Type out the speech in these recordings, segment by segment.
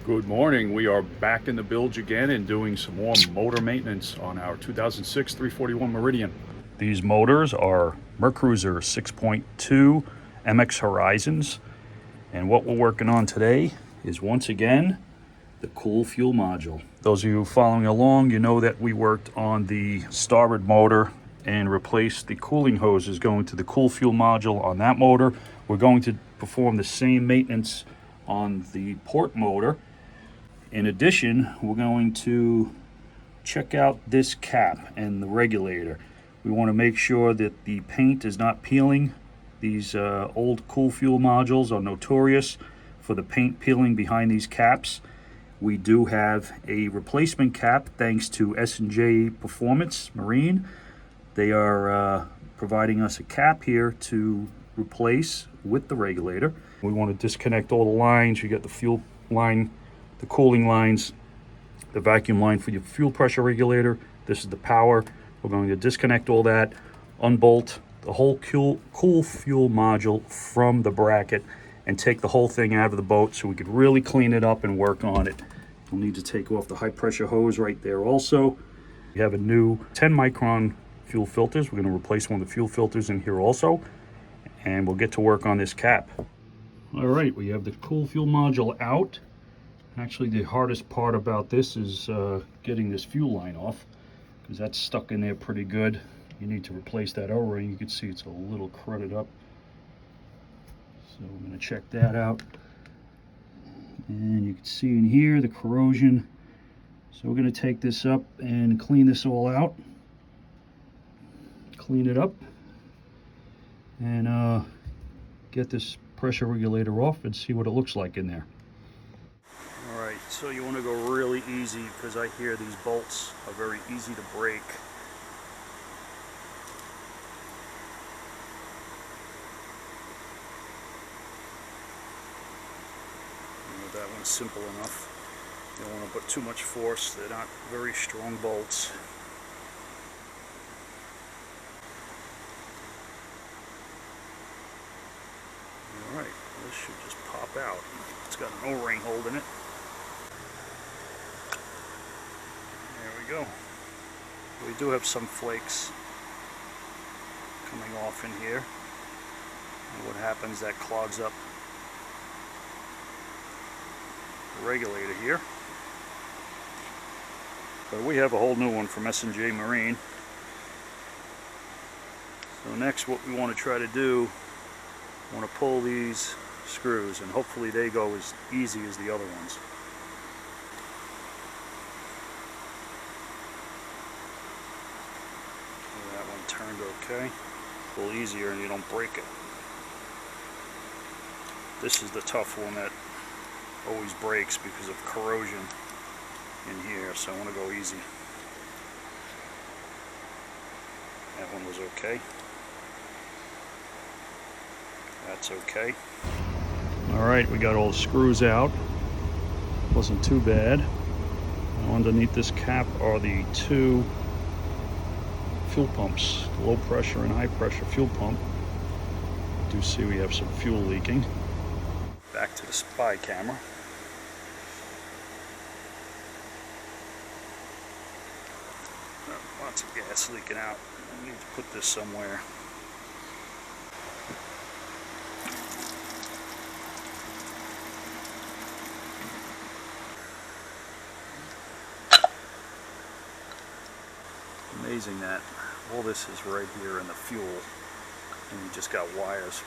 Good morning. We are back in the bilge again and doing some more motor maintenance on our 2006 341 Meridian. These motors are Mercruiser 6.2 MX Horizons, and what we're working on today is once again the cool fuel module. Those of you following along, you know that we worked on the starboard motor and replaced the cooling hoses going to the cool fuel module on that motor. We're going to perform the same maintenance on the port motor. In addition, we're going to check out this cap and the regulator. We want to make sure that the paint is not peeling. These old cool fuel modules are notorious for the paint peeling behind these caps. We do have a replacement cap thanks to S&J Performance Marine. They are providing us a cap here to replace with the regulator. We want to disconnect all the lines. You got the fuel line, the cooling lines, the vacuum line for your fuel pressure regulator. This is the power. We're going to disconnect all that, unbolt the whole cool fuel module from the bracket, and take the whole thing out of the boat so we could really clean it up and work on it. We'll need to take off the high pressure hose right there also. We have a new 10 micron fuel filters. We're going to replace one of the fuel filters in here also, and we'll get to work on this cap. All right, we have the cool fuel module out. Actually, the hardest part about this is getting this fuel line off, because that's stuck in there pretty good. You need to replace that O-ring. You can see it's a little crudded up. So we're going to check that out. And you can see in here the corrosion. So we're going to take this up and clean this all out. Clean it up. And get this pressure regulator off and see what it looks like in there. Alright, so you want to go really easy because I hear these bolts are very easy to break. That one's simple enough. You don't want to put too much force. They're not very strong bolts. Alright, this should just pop out. It's got an O-ring holding it. There we go. We do have some flakes coming off in here. And what happens, that clogs up the regulator here. But we have a whole new one from S&J Marine. So next, what we want to try to do, I want to pull these screws, and hopefully they go as easy as the other ones. That one turned okay. A little easier and you don't break it. This is the tough one that always breaks because of corrosion in here, so I want to go easy. That one was okay. That's okay. Alright, we got all the screws out. Wasn't too bad. Now underneath this cap are the two fuel pumps, the low pressure and high pressure fuel pump. You do see we have some fuel leaking. Back to the spy camera. Lots of gas leaking out. I need to put this somewhere. Amazing that all this is right here in the fuel, and you just got wires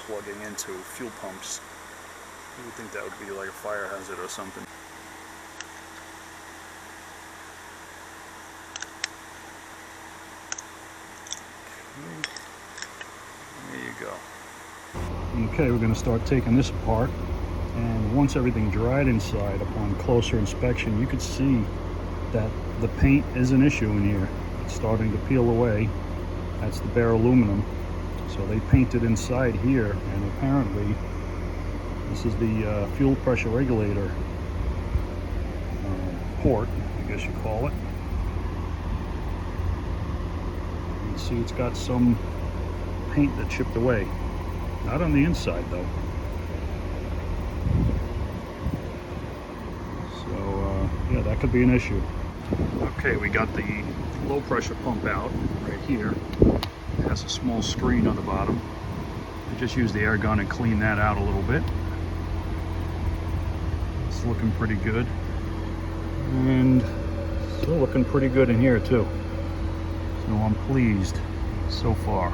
plugging into fuel pumps. You would think that would be like a fire hazard or something. There you go. Okay, we're going to start taking this apart, and once everything dried inside, upon closer inspection, you could see that the paint is an issue in here. It's starting to peel away. That's the bare aluminum. So they painted inside here, and apparently this is the fuel pressure regulator port, I guess you call it. You can see it's got some paint that chipped away. Not on the inside though. that could be an issue. Okay, we got the low pressure pump out right here. It has a small screen on the bottom. I just used the air gun and cleaned that out a little bit. It's looking pretty good. And still looking pretty good in here too. So I'm pleased so far.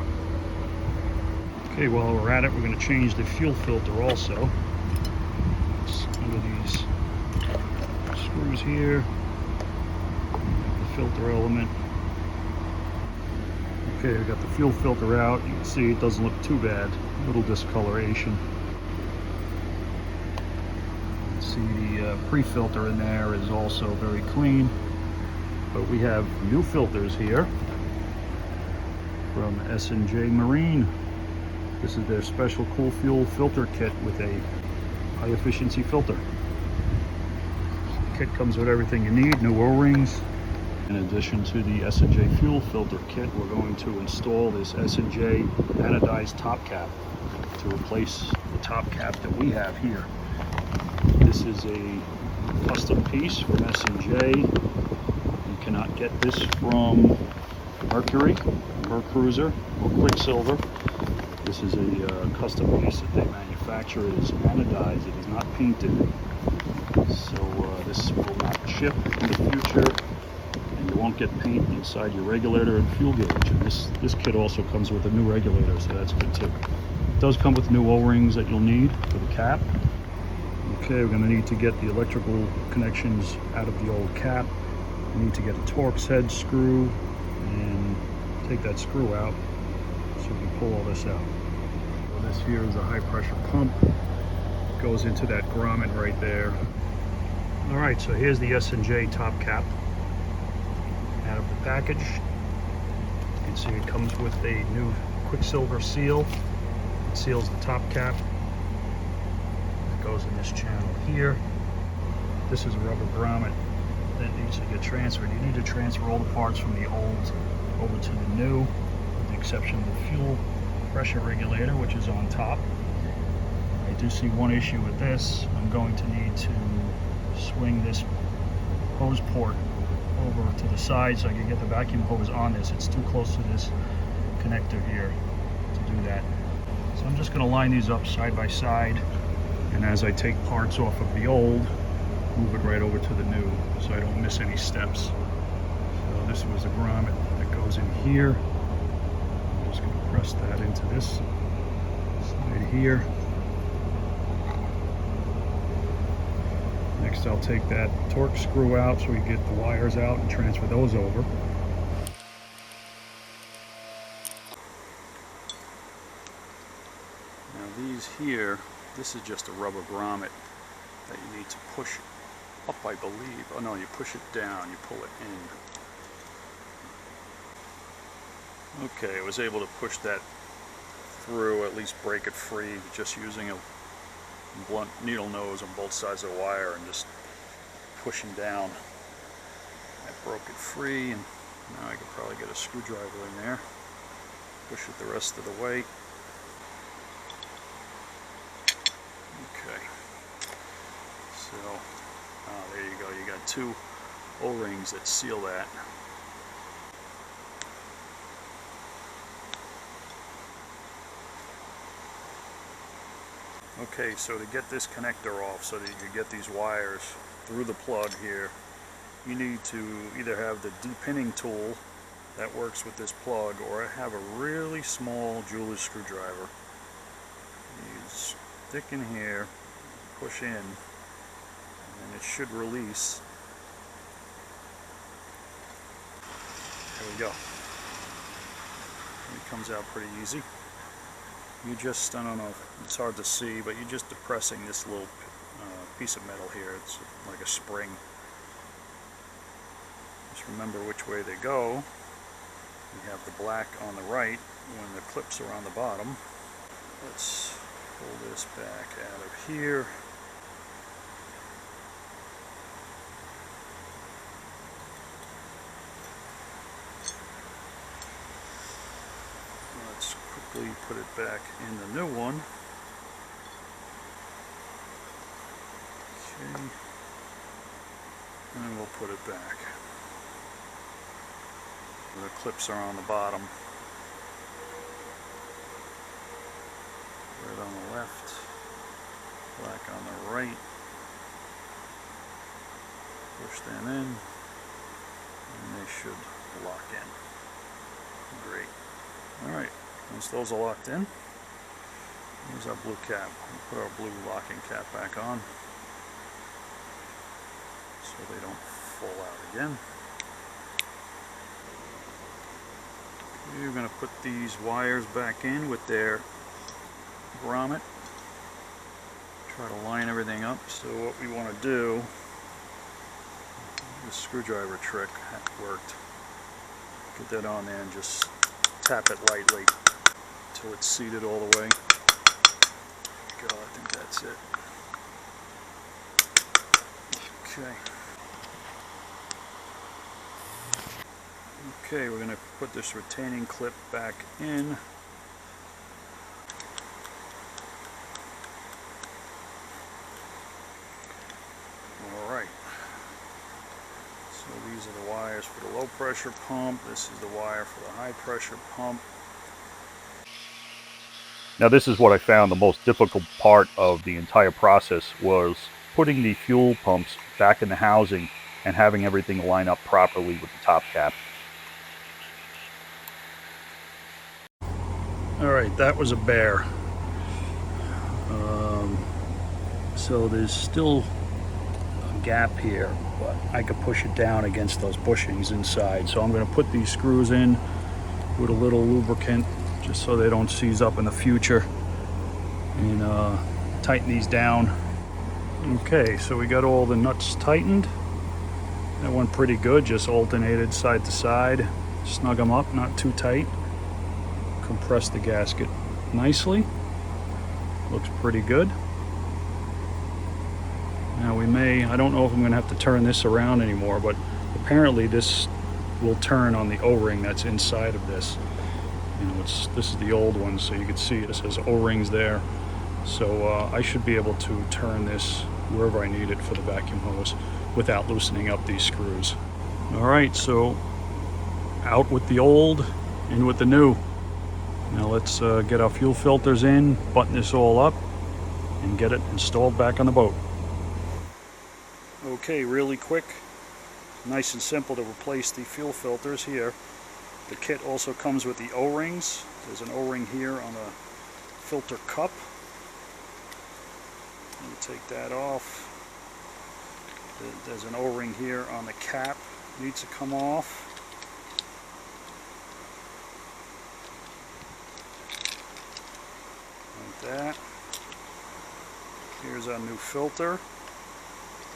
Okay, while we're at it, we're going to change the fuel filter also. It's under these screws here. The filter element. Okay, we got the fuel filter out. You can see it doesn't look too bad. A little discoloration. You can see the pre-filter in there is also very clean. But we have new filters here from S&J Marine. This is their special cool fuel filter kit with a high efficiency filter. The kit comes with everything you need, new O-rings. In addition to the S&J fuel filter kit, we're going to install this S&J anodized top cap to replace the top cap that we have here. This is a custom piece from S&J. You cannot get this from Mercury, Mercruiser, or Quicksilver. This is a custom piece that they manufacture. It is anodized, it is not painted. So this will not chip in the future, and you won't get paint inside your regulator and fuel gauge. And this kit also comes with a new regulator, so that's good too. It does come with new O-rings that you'll need for the cap. Okay, we're going to need to get the electrical connections out of the old cap. We need to get a Torx head screw and take that screw out so we can pull all this out. So this here is a high pressure pump. It goes into that grommet right there. Alright, so here's the S&J top cap out of the package. You can see it comes with a new Quicksilver seal. It seals the top cap. It goes in this channel here. This is a rubber grommet that needs to get transferred. You need to transfer all the parts from the old over to the new, with the exception of the fuel pressure regulator, which is on top. I do see one issue with this. I'm going to need to swing this hose port over to the side so I can get the vacuum hose on this. It's too close to this connector here to do that. So I'm just going to line these up side by side, and as I take parts off of the old, move it right over to the new so I don't miss any steps. So this was a grommet that goes in here. I'm just going to press that into this side here. Next I'll take that Torx screw out so we get the wires out and transfer those over. Now these here, this is just a rubber grommet that you need to push up, I believe. Oh no, you push it down, you pull it in. Okay, I was able to push that through, at least break it free, just using a blunt needle nose on both sides of the wire and just pushing down. I broke it free, and now I could probably get a screwdriver in there, push it the rest of the way. Okay, so there you go, you got two O-rings that seal that. Okay, so to get this connector off so that you get these wires through the plug here, you need to either have the depinning tool that works with this plug, or have a really small jeweler's screwdriver. You stick in here, push in, and it should release. There we go. It comes out pretty easy. You just, I don't know, it's hard to see, but you're just depressing this little piece of metal here. It's like a spring. Just remember which way they go. You have the black on the right when the clips are on the bottom. Let's pull this back out of here. Let's quickly put it back in the new one. Okay. and we'll put it back. The clips are on the bottom. Red on the left, black on the right. Push them in, and they should lock in. Great. Alright, once those are locked in, here's our blue cap. We'll put our blue locking cap back on so they don't fall out again. We're going to put these wires back in with their grommet. Try to line everything up. So what we want to do, the screwdriver trick worked. Get that on there and just tap it lightly until it's seated all the way. Go, I think that's it. Okay. Okay, we're going to put this retaining clip back in. Alright. So these are the wires for the low pressure pump. This is the wire for the high pressure pump. Now this is what I found the most difficult part of the entire process was putting the fuel pumps back in the housing and having everything line up properly with the top cap. Alright, that was a bear. So there's still a gap here, but I could push it down against those bushings inside. So I'm going to put these screws in with a little lubricant just so they don't seize up in the future, and tighten these down. Okay, so we got all the nuts tightened. That went pretty good, just alternated side to side. Snug them up, not too tight. Compress the gasket nicely. Looks pretty good. Now we may, I don't know if I'm going to have to turn this around anymore, but apparently this will turn on the O-ring that's inside of this. You know, this is the old one, so you can see it says O-rings there. So I should be able to turn this wherever I need it for the vacuum hose without loosening up these screws. Alright, so out with the old, in with the new. Now let's get our fuel filters in, button this all up, and get it installed back on the boat. Okay, really quick, nice and simple to replace the fuel filters here. The kit also comes with the O-rings. There's an O-ring here on the filter cup. You take that off. There's an O-ring here on the cap. Needs to come off. Like that. Here's our new filter.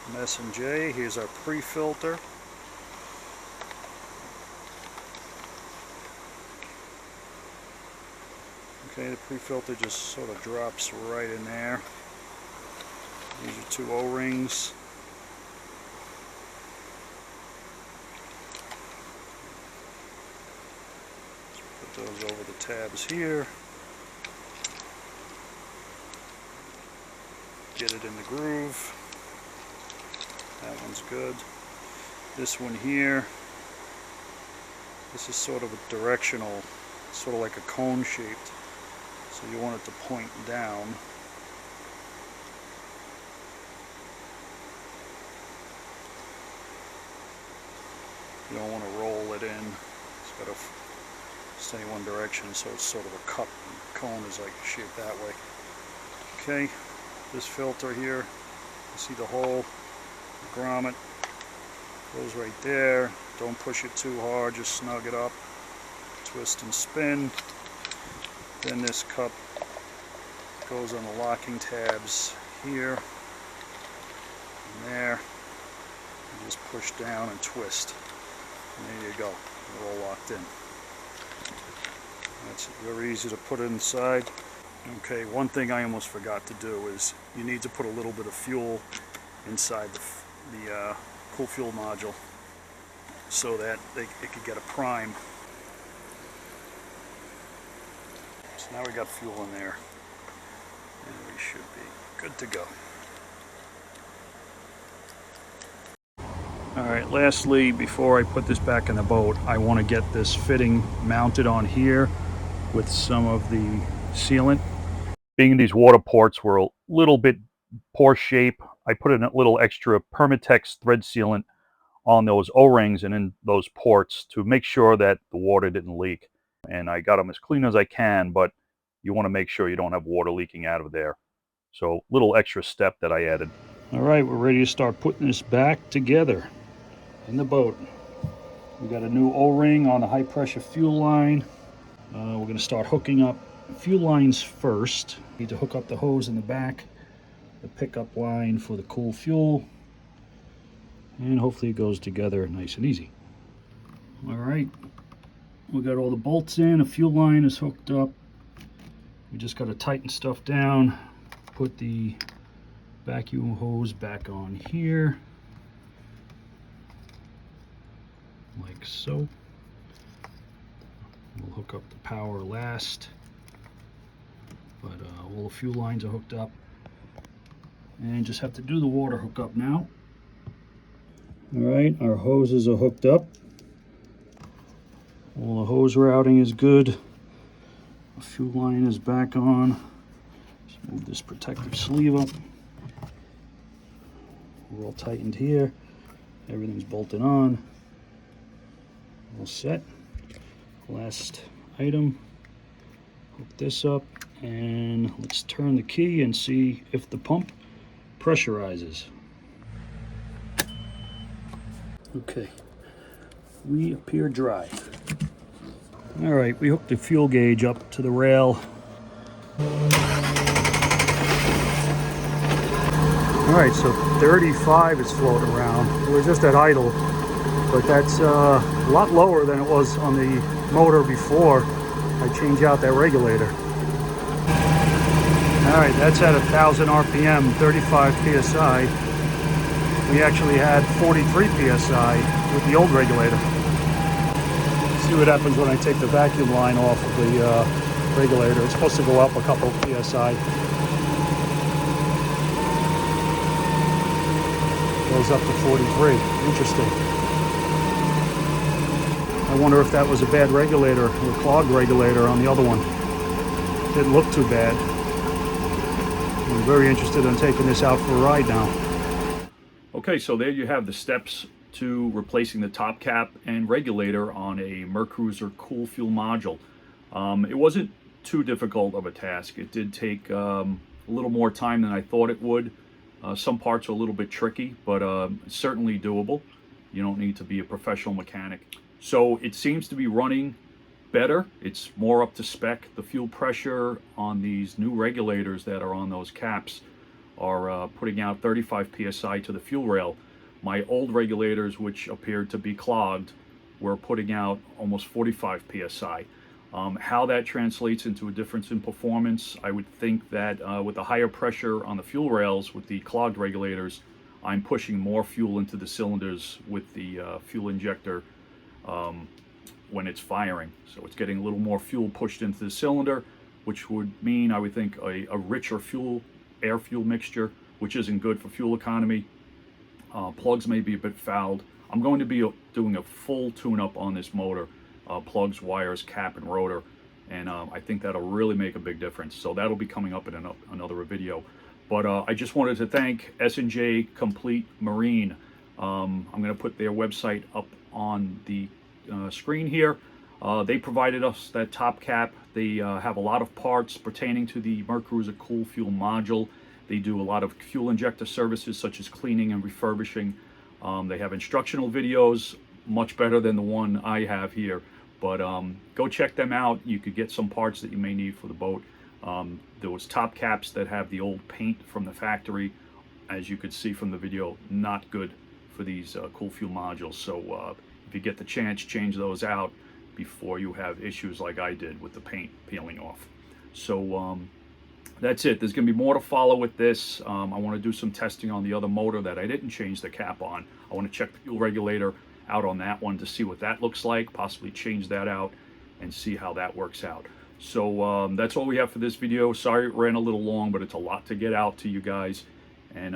From S&J. Here's our pre-filter. Okay, the pre-filter just sort of drops right in there. These are two O-rings. Let's put those over the tabs here. Get it in the groove. That one's good. This one here, this is sort of a directional, sort of like a cone shaped. So you want it to point down. You don't want to roll it in. It's got to stay one direction, so it's sort of a cup. The cone is like shaped that way. Okay, this filter here, you see the hole, the grommet goes right there. Don't push it too hard, just snug it up. Twist and spin. Then this cup goes on the locking tabs here and there. You just push down and twist. And there you go. They're all locked in. That's very easy to put it inside. Okay, one thing I almost forgot to do is you need to put a little bit of fuel inside the cool fuel module so that it could get a prime. So now we got fuel in there, and we should be good to go. All right, lastly, before I put this back in the boat, I want to get this fitting mounted on here with some of the sealant. Being these water ports were a little bit poor shape, I put in a little extra Permatex thread sealant on those O-rings and in those ports to make sure that the water didn't leak. And I got them as clean as I can, but you want to make sure you don't have water leaking out of there. So little extra step that I added. All right, we're ready to start putting this back together in the boat. We got a new O-ring on the high pressure fuel line. We're going to start hooking up fuel lines first. Need to hook up the hose in the back, the pickup line for the cool fuel, and hopefully it goes together nice and easy. All right, we got all the bolts in, the fuel line is hooked up. We just got to tighten stuff down, put the vacuum hose back on here, like so. We'll hook up the power last, but all the fuel lines are hooked up, and just have to do the water hookup now. All right, our hoses are hooked up. All the hose routing is good. The fuel line is back on. Just move this protective sleeve up. We're all tightened here. Everything's bolted on. All set. Last item. Hook this up, and let's turn the key and see if the pump pressurizes. Okay, we appear dry. All right, we hooked the fuel gauge up to the rail. All right, so 35 is floating around. We're just at idle, but that's a lot lower than it was on the motor before I changed out that regulator. All right, that's at 1,000 RPM, 35 PSI. We actually had 43 PSI with the old regulator. See what happens when I take the vacuum line off of the regulator. It's supposed to go up a couple PSI. Goes up to 43. Interesting. I wonder if that was a bad regulator, or clogged regulator on the other one. Didn't look too bad. I'm very interested in taking this out for a ride now. Okay, so there you have the steps to replacing the top cap and regulator on a Mercruiser cool fuel module. It wasn't too difficult of a task. It did take a little more time than I thought it would. Some parts are a little bit tricky, but certainly doable. You don't need to be a professional mechanic. So it seems to be running better. It's more up to spec. The fuel pressure on these new regulators that are on those caps are putting out 35 PSI to the fuel rail. My old regulators, which appeared to be clogged, were putting out almost 45 PSI. How that translates into a difference in performance, I would think that with the higher pressure on the fuel rails with the clogged regulators, I'm pushing more fuel into the cylinders with the fuel injector when it's firing. So it's getting a little more fuel pushed into the cylinder, which would mean, I would think, a richer fuel, air fuel mixture, which isn't good for fuel economy. Plugs may be a bit fouled. I'm going to be doing a full tune-up on this motor, plugs, wires, cap, and rotor, and I think that'll really make a big difference. So that'll be coming up in another video. But I just wanted to thank S&J Complete Marine. I'm going to put their website up on the screen here. They provided us that top cap. They have a lot of parts pertaining to the Mercruiser cool fuel module. They do a lot of fuel injector services such as cleaning and refurbishing. They have instructional videos, much better than the one I have here. But go check them out. You could get some parts that you may need for the boat. Those top caps that have the old paint from the factory, as you could see from the video, not good for these cool fuel modules. So if you get the chance, change those out before you have issues like I did with the paint peeling off. So that's it. There's going to be more to follow with this. I want to do some testing on the other motor that I didn't change the cap on. I want to check the fuel regulator out on that one to see what that looks like, possibly change that out and see how that works out. So that's all we have for this video. Sorry it ran a little long, but it's a lot to get out to you guys. And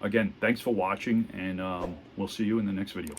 Again, thanks for watching, and we'll see you in the next video.